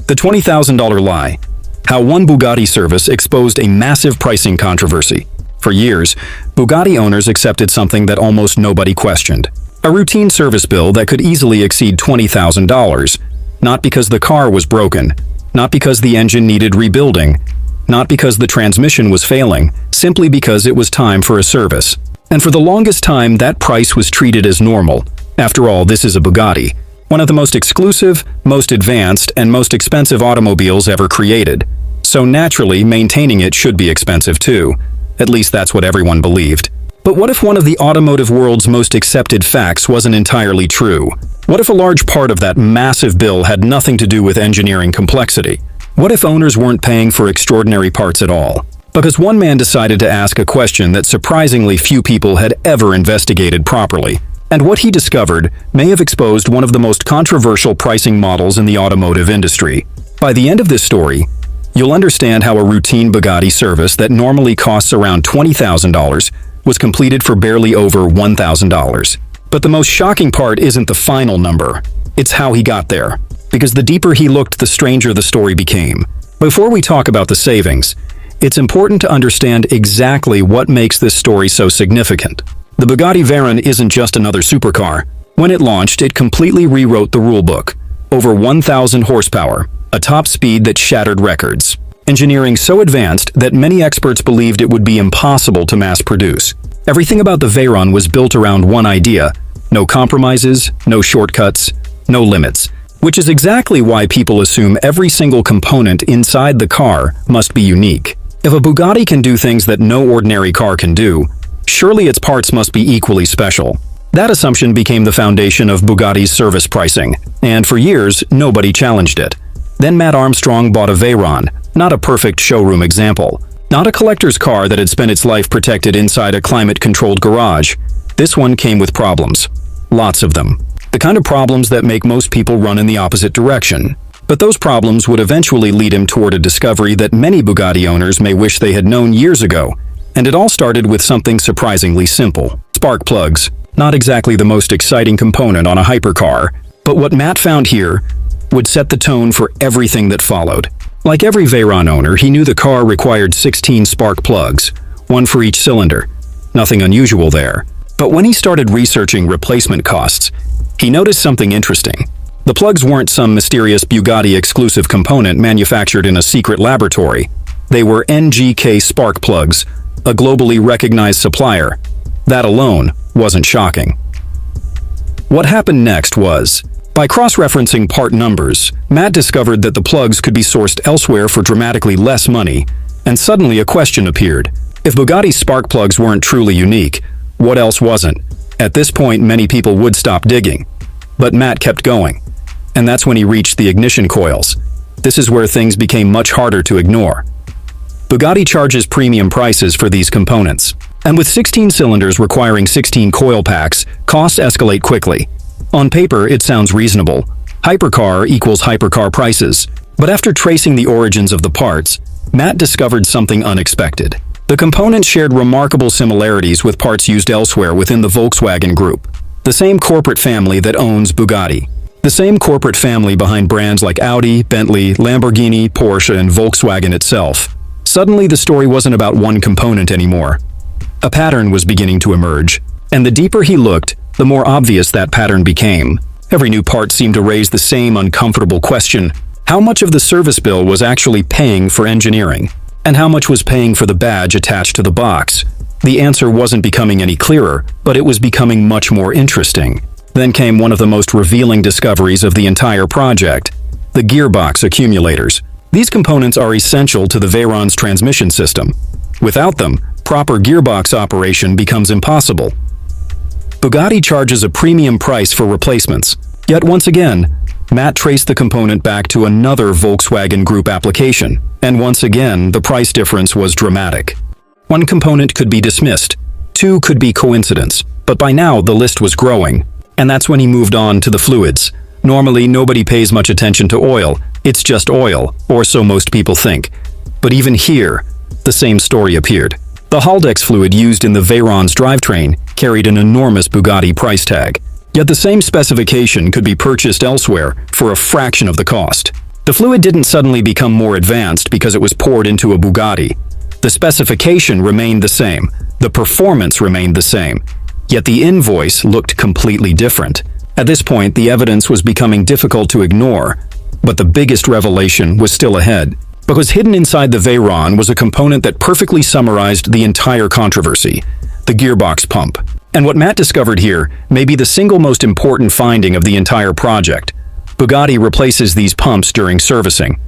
The $20,000 lie. How one Bugatti service exposed a massive pricing controversy. For years, Bugatti owners accepted something that almost nobody questioned. A routine service bill that could easily exceed $20,000. Not because the car was broken, not because the engine needed rebuilding, not because the transmission was failing, simply because it was time for a service. And for the longest time, that price was treated as normal. After all, this is a Bugatti, one of the most exclusive, most advanced, and most expensive automobiles ever created. So naturally, maintaining it should be expensive too. At least that's what everyone believed. But what if one of the automotive world's most accepted facts wasn't entirely true? What if a large part of that massive bill had nothing to do with engineering complexity? What if owners weren't paying for extraordinary parts at all? Because one man decided to ask a question that surprisingly few people had ever investigated properly. And what he discovered may have exposed one of the most controversial pricing models in the automotive industry. By the end of this story, you'll understand how a routine Bugatti service that normally costs around $20,000 was completed for barely over $1,000. But the most shocking part isn't the final number, it's how he got there. Because the deeper he looked, the stranger the story became. Before we talk about the savings, it's important to understand exactly what makes this story so significant. The Bugatti Veyron isn't just another supercar. When it launched, it completely rewrote the rulebook. Over 1,000 horsepower, a top speed that shattered records. Engineering so advanced that many experts believed it would be impossible to mass produce. Everything about the Veyron was built around one idea: no compromises, no shortcuts, no limits. Which is exactly why people assume every single component inside the car must be unique. If a Bugatti can do things that no ordinary car can do, surely its parts must be equally special. That assumption became the foundation of Bugatti's service pricing, and for years, nobody challenged it. Then Matt Armstrong bought a Veyron, not a perfect showroom example. Not a collector's car that had spent its life protected inside a climate-controlled garage. This one came with problems. Lots of them. The kind of problems that make most people run in the opposite direction. But those problems would eventually lead him toward a discovery that many Bugatti owners may wish they had known years ago. And it all started with something surprisingly simple. Spark plugs. Not exactly the most exciting component on a hypercar, but what Matt found here would set the tone for everything that followed. Like every Veyron owner, he knew the car required 16 spark plugs, one for each cylinder. Nothing unusual there. But when he started researching replacement costs, he noticed something interesting. The plugs weren't some mysterious Bugatti exclusive component manufactured in a secret laboratory. They were NGK spark plugs, a globally recognized supplier. That alone wasn't shocking. What happened next was, by cross-referencing part numbers, Matt discovered that the plugs could be sourced elsewhere for dramatically less money, and suddenly a question appeared. If Bugatti's spark plugs weren't truly unique, what else wasn't? At this point, many people would stop digging. But Matt kept going, and that's when he reached the ignition coils. This is where things became much harder to ignore. Bugatti charges premium prices for these components. And with 16 cylinders requiring 16 coil packs, costs escalate quickly. On paper, it sounds reasonable. Hypercar equals hypercar prices. But after tracing the origins of the parts, Matt discovered something unexpected. The components shared remarkable similarities with parts used elsewhere within the Volkswagen Group. The same corporate family that owns Bugatti. The same corporate family behind brands like Audi, Bentley, Lamborghini, Porsche, and Volkswagen itself. Suddenly, the story wasn't about one component anymore. A pattern was beginning to emerge, and the deeper he looked, the more obvious that pattern became. Every new part seemed to raise the same uncomfortable question: how much of the service bill was actually paying for engineering? And how much was paying for the badge attached to the box? The answer wasn't becoming any clearer, but it was becoming much more interesting. Then came one of the most revealing discoveries of the entire project: the gearbox accumulators. These components are essential to the Veyron's transmission system. Without them, proper gearbox operation becomes impossible. Bugatti charges a premium price for replacements. Yet once again, Matt traced the component back to another Volkswagen Group application, and once again, the price difference was dramatic. One component could be dismissed, two could be coincidence, but by now the list was growing. And that's when he moved on to the fluids. Normally, nobody pays much attention to oil. It's just oil, or so most people think. But even here, the same story appeared. The Haldex fluid used in the Veyron's drivetrain carried an enormous Bugatti price tag. Yet the same specification could be purchased elsewhere for a fraction of the cost. The fluid didn't suddenly become more advanced because it was poured into a Bugatti. The specification remained the same, the performance remained the same, yet the invoice looked completely different. At this point, the evidence was becoming difficult to ignore, but the biggest revelation was still ahead, because hidden inside the Veyron was a component that perfectly summarized the entire controversy: the gearbox pump. And what Matt discovered here may be the single most important finding of the entire project. Bugatti replaces these pumps during servicing.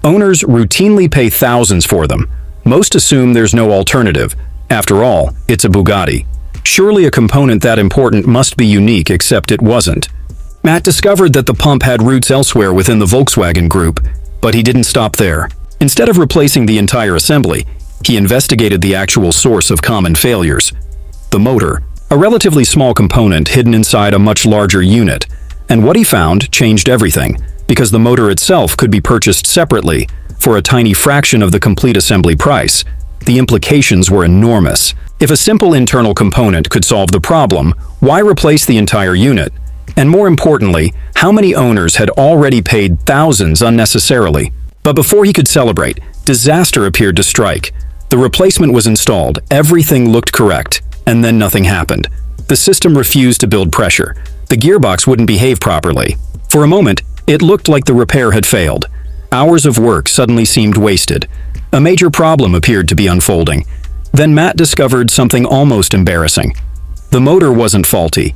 Owners routinely pay thousands for them. Most assume there's no alternative. After all, it's a Bugatti. Surely a component that important must be unique, except it wasn't. Matt discovered that the pump had roots elsewhere within the Volkswagen Group, but he didn't stop there. Instead of replacing the entire assembly, he investigated the actual source of common failures: the motor, a relatively small component hidden inside a much larger unit. And what he found changed everything, because the motor itself could be purchased separately for a tiny fraction of the complete assembly price. The implications were enormous. If a simple internal component could solve the problem, why replace the entire unit? And more importantly, how many owners had already paid thousands unnecessarily? But before he could celebrate, disaster appeared to strike. The replacement was installed, everything looked correct, and then nothing happened. The system refused to build pressure. The gearbox wouldn't behave properly. For a moment, it looked like the repair had failed. Hours of work suddenly seemed wasted. A major problem appeared to be unfolding. Then Matt discovered something almost embarrassing. The motor wasn't faulty.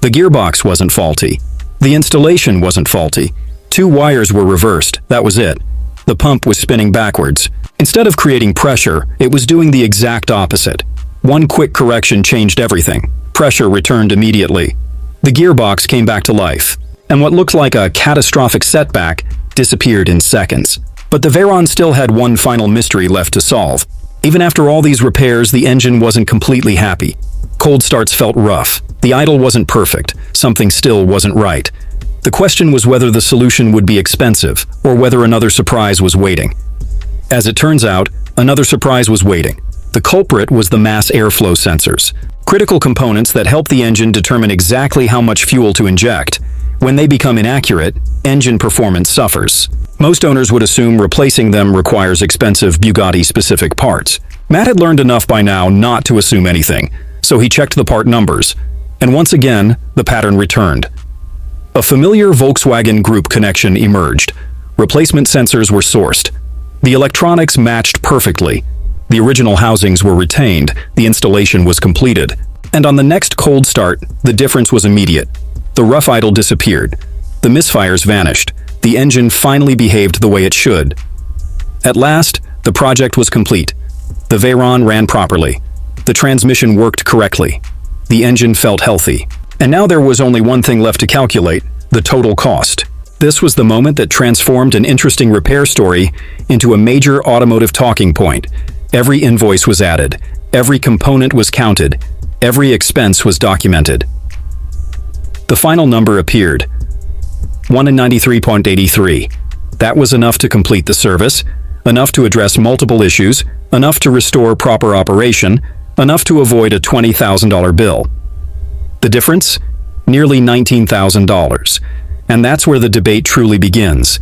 The gearbox wasn't faulty. The installation wasn't faulty. 2 wires were reversed, that was it. The pump was spinning backwards. Instead of creating pressure, it was doing the exact opposite. One quick correction changed everything. Pressure returned immediately. The gearbox came back to life, and what looked like a catastrophic setback disappeared in seconds. But the Veyron still had one final mystery left to solve. Even after all these repairs, the engine wasn't completely happy. Cold starts felt rough. The idle wasn't perfect. Something still wasn't right. The question was whether the solution would be expensive, or whether another surprise was waiting. As it turns out, another surprise was waiting. The culprit was the mass airflow sensors, critical components that help the engine determine exactly how much fuel to inject. When they become inaccurate, engine performance suffers. Most owners would assume replacing them requires expensive Bugatti-specific parts. Matt had learned enough by now not to assume anything, so he checked the part numbers. And once again, the pattern returned. A familiar Volkswagen Group connection emerged. Replacement sensors were sourced. The electronics matched perfectly. The original housings were retained, the installation was completed. And on the next cold start, the difference was immediate. The rough idle disappeared. The misfires vanished. The engine finally behaved the way it should. At last, the project was complete. The Veyron ran properly. The transmission worked correctly. The engine felt healthy. And now there was only one thing left to calculate: the total cost. This was the moment that transformed an interesting repair story into a major automotive talking point. Every invoice was added. Every component was counted. Every expense was documented. The final number appeared: 193.83. That was enough to complete the service, enough to address multiple issues, enough to restore proper operation, enough to avoid a $20,000 bill. The difference? Nearly $19,000. And that's where the debate truly begins.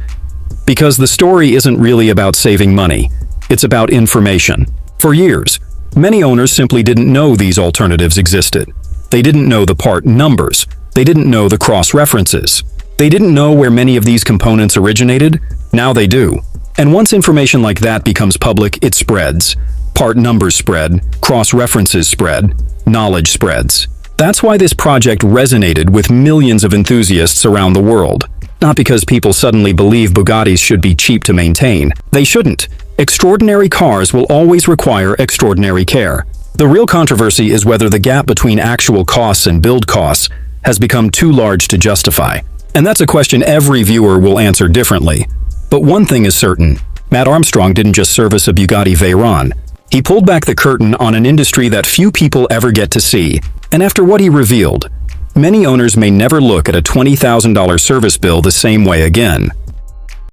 Because the story isn't really about saving money, it's about information. For years, many owners simply didn't know these alternatives existed. They didn't know the part numbers. They didn't know the cross-references. They didn't know where many of these components originated. Now they do. And once information like that becomes public, it spreads. Part numbers spread, cross-references spread, knowledge spreads. That's why this project resonated with millions of enthusiasts around the world. Not because people suddenly believe Bugattis should be cheap to maintain. They shouldn't. Extraordinary cars will always require extraordinary care. The real controversy is whether the gap between actual costs and build costs has become too large to justify. And that's a question every viewer will answer differently. But one thing is certain: Matt Armstrong didn't just service a Bugatti Veyron. He pulled back the curtain on an industry that few people ever get to see. And after what he revealed, many owners may never look at a $20,000 service bill the same way again.